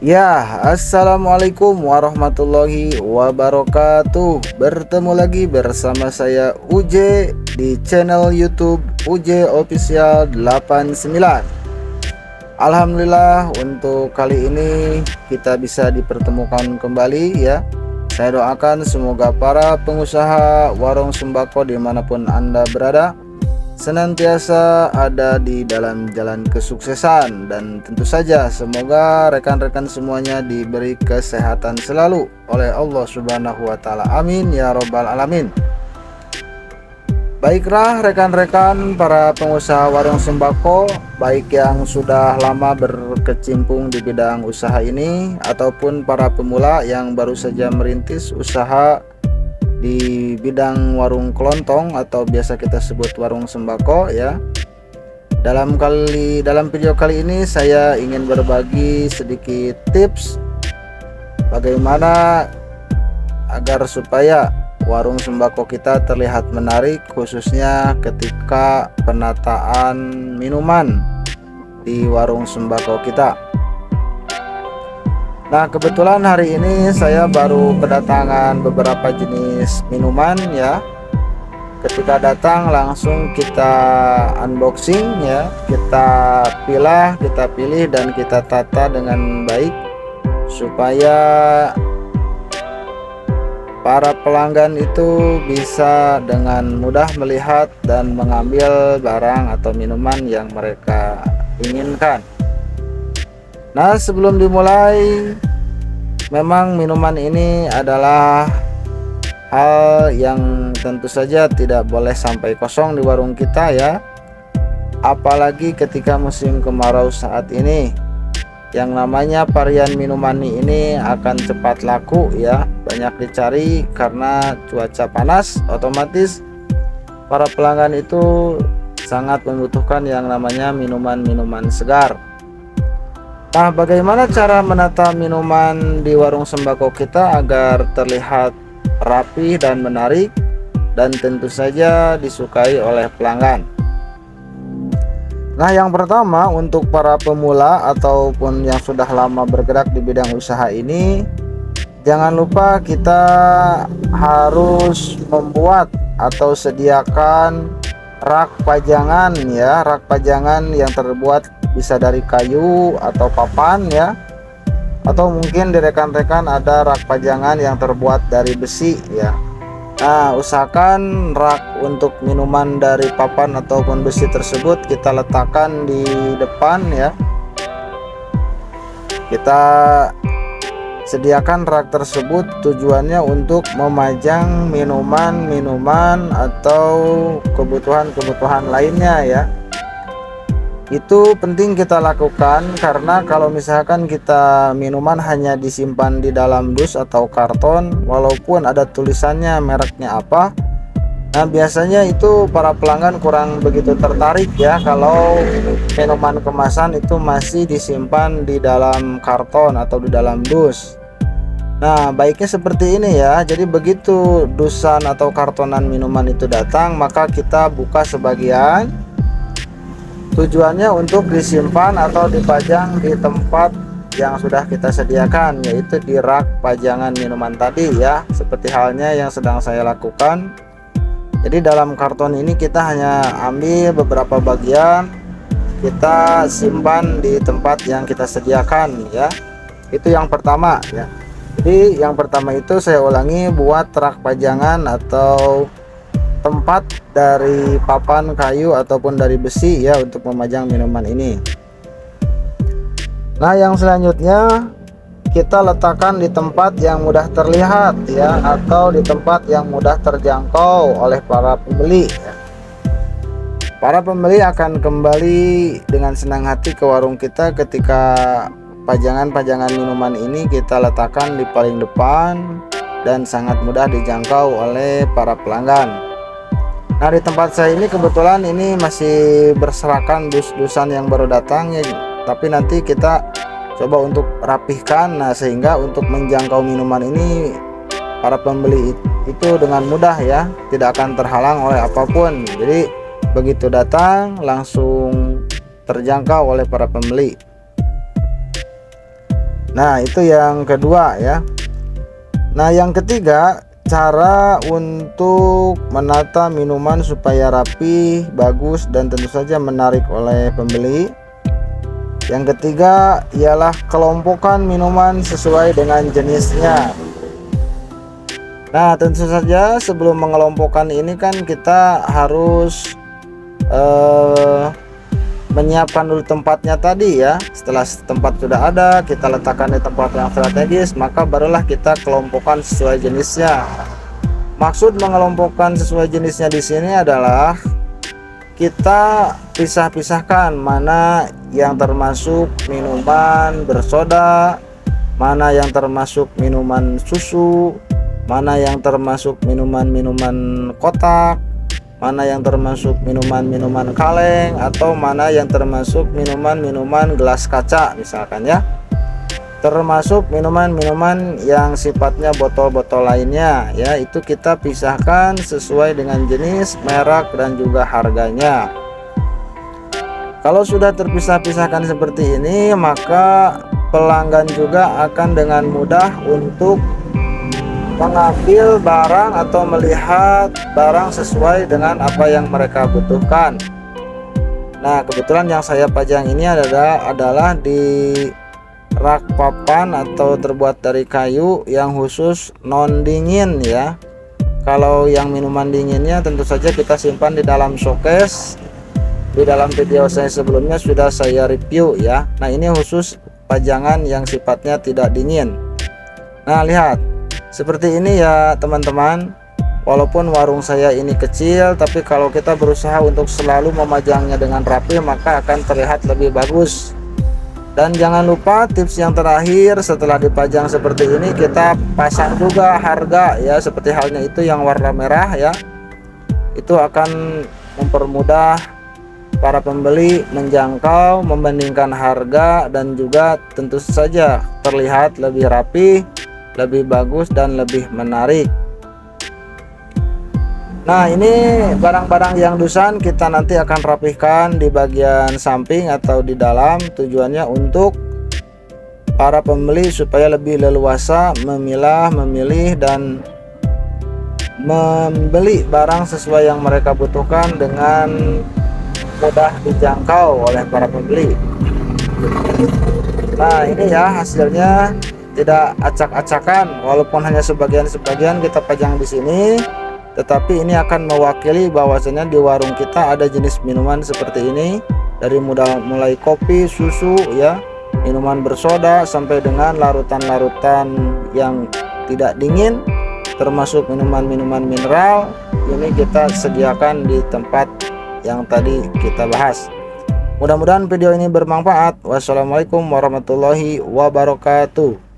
Ya, assalamualaikum warahmatullahi wabarakatuh. Bertemu lagi bersama saya UJ di channel YouTube UJ Official 89. Alhamdulillah untuk kali ini kita bisa dipertemukan kembali ya. Saya doakan semoga para pengusaha warung sembako dimanapun Anda berada senantiasa ada di dalam jalan kesuksesan, dan tentu saja semoga rekan-rekan semuanya diberi kesehatan selalu oleh Allah Subhanahu wa taala. Amin ya robbal alamin. Baiklah rekan-rekan para pengusaha warung sembako, baik yang sudah lama berkecimpung di bidang usaha ini ataupun para pemula yang baru saja merintis usaha di bidang warung kelontong atau biasa kita sebut warung sembako ya. Dalam video kali ini saya ingin berbagi sedikit tips bagaimana agar supaya warung sembako kita terlihat menarik, khususnya ketika penataan minuman di warung sembako kita. Nah, kebetulan hari ini saya baru kedatangan beberapa jenis minuman ya. Ketika datang langsung kita unboxing ya, kita pilih dan kita tata dengan baik supaya para pelanggan itu bisa dengan mudah melihat dan mengambil barang atau minuman yang mereka inginkan. Nah, sebelum dimulai, memang minuman ini adalah hal yang tentu saja tidak boleh sampai kosong di warung kita ya. Apalagi ketika musim kemarau saat ini. Yang namanya varian minuman ini akan cepat laku ya, banyak dicari karena cuaca panas, otomatis para pelanggan itu sangat membutuhkan yang namanya minuman-minuman segar. Nah, bagaimana cara menata minuman di warung sembako kita agar terlihat rapi dan menarik dan tentu saja disukai oleh pelanggan? Nah, yang pertama untuk para pemula ataupun yang sudah lama bergerak di bidang usaha ini, jangan lupa kita harus membuat atau sediakan rak pajangan ya, rak pajangan yang terbuat bisa dari kayu atau papan ya, atau mungkin di rekan-rekan ada rak pajangan yang terbuat dari besi ya. Nah, usahakan rak untuk minuman dari papan ataupun besi tersebut kita letakkan di depan ya. Kita sediakan rak tersebut tujuannya untuk memajang minuman-minuman atau kebutuhan-kebutuhan lainnya ya. Itu penting kita lakukan karena kalau misalkan kita minuman hanya disimpan di dalam dus atau karton, walaupun ada tulisannya mereknya apa, nah biasanya itu para pelanggan kurang begitu tertarik ya kalau minuman kemasan itu masih disimpan di dalam karton atau di dalam dus. Nah, baiknya seperti ini ya. Jadi begitu dusan atau kartonan minuman itu datang, maka kita buka sebagian, tujuannya untuk disimpan atau dipajang di tempat yang sudah kita sediakan, yaitu di rak pajangan minuman tadi ya, seperti halnya yang sedang saya lakukan. Jadi dalam karton ini kita hanya ambil beberapa bagian, kita simpan di tempat yang kita sediakan ya. Itu yang pertama ya. Jadi yang pertama itu saya ulangi, buat rak pajangan atau tempat dari papan kayu ataupun dari besi ya untuk memajang minuman ini. Nah, yang selanjutnya kita letakkan di tempat yang mudah terlihat ya, atau di tempat yang mudah terjangkau oleh para pembeli ya. Para pembeli akan kembali dengan senang hati ke warung kita ketika pajangan-pajangan minuman ini kita letakkan di paling depan dan sangat mudah dijangkau oleh para pelanggan. Nah, di tempat saya ini kebetulan ini masih berserakan dus-dusan yang baru datang ya, tapi nanti kita coba untuk rapihkan. Nah, sehingga untuk menjangkau minuman ini para pembeli itu dengan mudah ya, tidak akan terhalang oleh apapun. Jadi begitu datang langsung terjangkau oleh para pembeli. Nah, itu yang kedua ya. Nah, yang ketiga, cara untuk menata minuman supaya rapi, bagus, dan tentu saja menarik oleh pembeli. Yang ketiga ialah kelompokkan minuman sesuai dengan jenisnya. Nah, tentu saja sebelum mengelompokkan ini kan kita harus menyiapkan dulu tempatnya tadi ya. Setelah tempat sudah ada, kita letakkan di tempat yang strategis, maka barulah kita kelompokkan sesuai jenisnya. Maksud mengelompokkan sesuai jenisnya di sini adalah kita pisah-pisahkan mana yang termasuk minuman bersoda, mana yang termasuk minuman susu, mana yang termasuk minuman-minuman kotak, mana yang termasuk minuman-minuman kaleng, atau mana yang termasuk minuman-minuman gelas kaca misalkan ya, termasuk minuman-minuman yang sifatnya botol-botol lainnya ya. Itu kita pisahkan sesuai dengan jenis, merek, dan juga harganya. Kalau sudah terpisah-pisahkan seperti ini, maka pelanggan juga akan dengan mudah untuk mengambil barang atau melihat barang sesuai dengan apa yang mereka butuhkan. Nah, kebetulan yang saya pajang ini adalah di rak papan atau terbuat dari kayu yang khusus non dingin ya. Kalau yang minuman dinginnya tentu saja kita simpan di dalam showcase. Di dalam video saya sebelumnya sudah saya review ya. Nah, ini khusus pajangan yang sifatnya tidak dingin. Nah, lihat seperti ini ya teman-teman. Walaupun warung saya ini kecil, tapi kalau kita berusaha untuk selalu memajangnya dengan rapi, maka akan terlihat lebih bagus. Dan jangan lupa tips yang terakhir, setelah dipajang seperti ini, kita pasang juga harga ya, seperti halnya itu yang warna merah ya. Itu akan mempermudah para pembeli menjangkau, membandingkan harga, dan juga tentu saja terlihat lebih rapi, lebih bagus, dan lebih menarik. Nah, ini barang-barang yang dusan kita nanti akan rapihkan di bagian samping atau di dalam, tujuannya untuk para pembeli supaya lebih leluasa memilah, memilih, dan membeli barang sesuai yang mereka butuhkan dengan mudah dijangkau oleh para pembeli. Nah, ini ya hasilnya, tidak acak-acakan, walaupun hanya sebagian-sebagian kita pajang di sini, tetapi ini akan mewakili bahwasanya di warung kita ada jenis minuman seperti ini, dari mulai kopi, susu ya, minuman bersoda, sampai dengan larutan-larutan yang tidak dingin, termasuk minuman-minuman mineral. Ini kita sediakan di tempat yang tadi kita bahas. Mudah-mudahan video ini bermanfaat. Wassalamualaikum warahmatullahi wabarakatuh.